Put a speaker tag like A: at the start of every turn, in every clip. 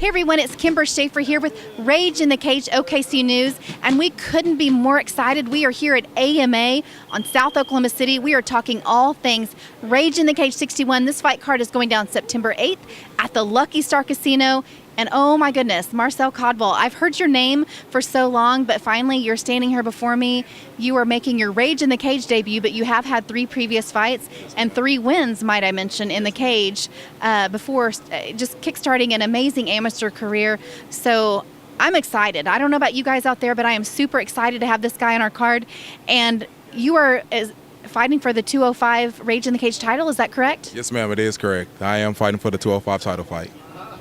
A: Hey everyone, it's Kimber Schaefer here with Rage in the Cage OKC News, and we couldn't be more excited. We are here at AMA on South Oklahoma City. We are talking all things Rage in the Cage 61. This fight card is going down September 8th at the Lucky Star Casino. And oh my goodness, Marcel Caldwell, I've heard your name for so long, but finally you're standing here before me. You are making your Rage in the Cage debut, but you have had 3 previous fights and 3 wins, might I mention, in the cage before just kickstarting an amazing amateur career. So I'm excited. I don't know about you guys out there, but I am super excited to have this guy on our card. And you are fighting for the 205 Rage in the Cage title, is that correct?
B: Yes, ma'am, it is correct. I am fighting for the 205 title fight.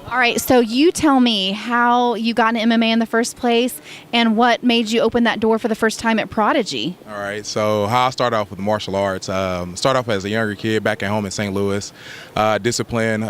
A: All right, so you tell me how you got into MMA in the first place and what made you open that door for the first time at Prodigy.
B: All right, so how I started off with martial arts. Started off as a younger kid back at home in St. Louis. Discipline,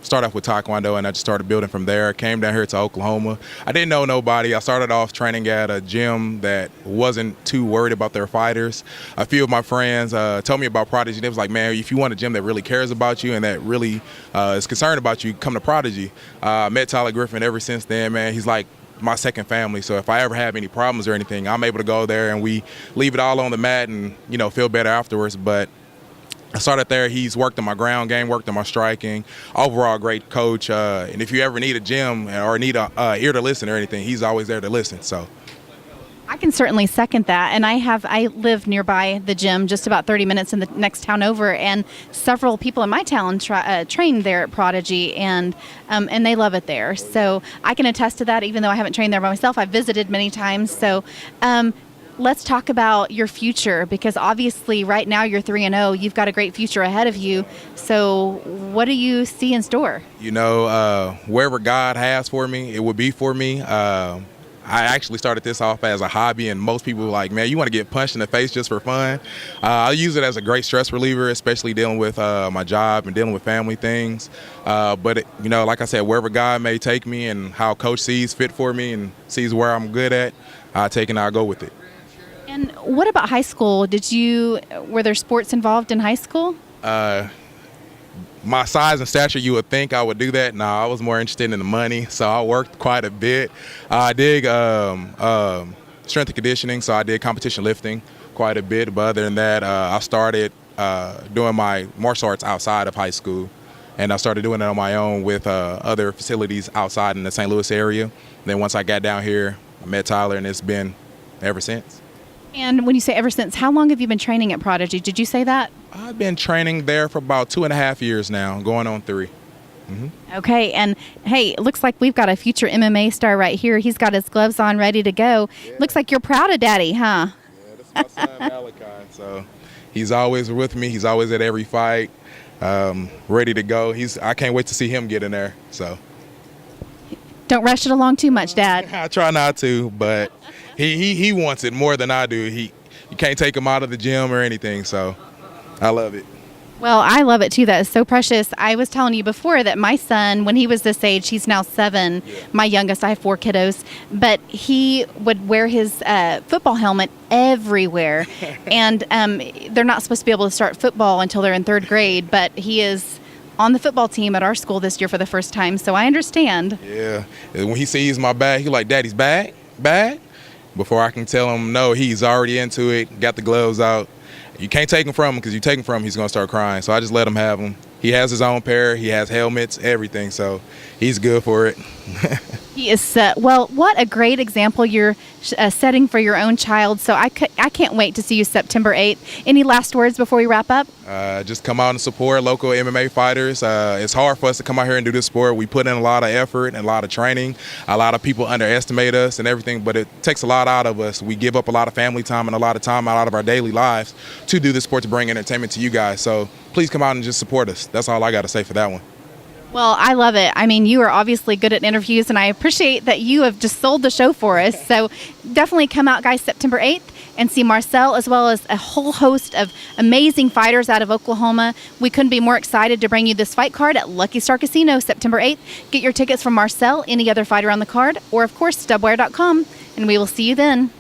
B: started off with Taekwondo, and I just started building from there. Came down here to Oklahoma. I didn't know nobody. I started off training at a gym that wasn't too worried about their fighters. A few of my friends told me about Prodigy. They was like, man, if you want a gym that really cares about you and that really is concerned about you, come to Prodigy. I met Tyler Griffin ever since then, man. He's like my second family. So if I ever have any problems or anything, I'm able to go there and we leave it all on the mat and, you know, feel better afterwards. But I started there. He's worked on my ground game, worked on my striking. Overall, great coach. And if you ever need a gym or need a ear to listen or anything, he's always there to listen. So
A: I can certainly second that. And I live nearby the gym, just about 30 minutes in the next town over, and several people in my town train there at Prodigy, and they love it there. So I can attest to that, even though I haven't trained there by myself. I've visited many times. So let's talk about your future, because obviously right now you're 3-0. You've got a great future ahead of you. So what do you see in store?
B: You know, wherever God has for me, it will be for me. I actually started this off as a hobby, and most people were like, man, you want to get punched in the face just for fun. I use it as a great stress reliever, especially dealing with my job and dealing with family things. But you know, like I said, wherever God may take me and how Coach sees fit for me and sees where I'm good at, I take it and I go with it.
A: And what about high school? Were there sports involved in high school?
B: My size and stature, you would think I would do that. No, I was more interested in the money, so I worked quite a bit. I did strength and conditioning, so I did competition lifting quite a bit. But other than that, I started doing my martial arts outside of high school, and I started doing it on my own with other facilities outside in the St. Louis area. And then once I got down here, I met Tyler, and it's been ever since.
A: And when you say ever since, how long have you been training at Prodigy? Did you say that?
B: I've been training there for about 2.5 years now, going on 3. Mm-hmm.
A: Okay, and hey, it looks like we've got a future MMA star right here. He's got his gloves on, ready to go. Yeah. Looks like you're proud of Daddy, huh?
B: Yeah, that's my son, Malachi. So he's always with me. He's always at every fight, ready to go. I can't wait to see him get in there. So
A: don't rush it along too much, Dad.
B: I try not to, but he wants it more than I do. You can't take him out of the gym or anything, so I love it.
A: Well, I love it too. That is so precious. I was telling you before that my son, when he was this age, he's now 7, my youngest, I have 4 kiddos, but he would wear his football helmet everywhere. And they're not supposed to be able to start football until they're in 3rd grade, but he is on the football team at our school this year for the first time, so I understand.
B: Yeah. When he sees my bag, he's like, Daddy's bag? Before I can tell him no, he's already into it, got the gloves out. You can't take him from him, because you take him from him, he's going to start crying. So I just let him have them. He has his own pair. He has helmets, everything. So he's good for it.
A: He is well, what a great example you're setting for your own child. So I can't wait to see you September 8th. Any last words before we wrap up?
B: Just come out and support local MMA fighters. It's hard for us to come out here and do this sport. We put in a lot of effort and a lot of training. A lot of people underestimate us and everything, but it takes a lot out of us. We give up a lot of family time and a lot of time out of our daily lives to do this sport, to bring entertainment to you guys. So please come out and just support us. That's all I got to say for that one.
A: Well, I love it. I mean, you are obviously good at interviews, and I appreciate that you have just sold the show for us. So definitely come out, guys, September 8th and see Marcel, as well as a whole host of amazing fighters out of Oklahoma. We couldn't be more excited to bring you this fight card at Lucky Star Casino, September 8th. Get your tickets from Marcel, any other fighter on the card, or, of course, stubwire.com, and we will see you then.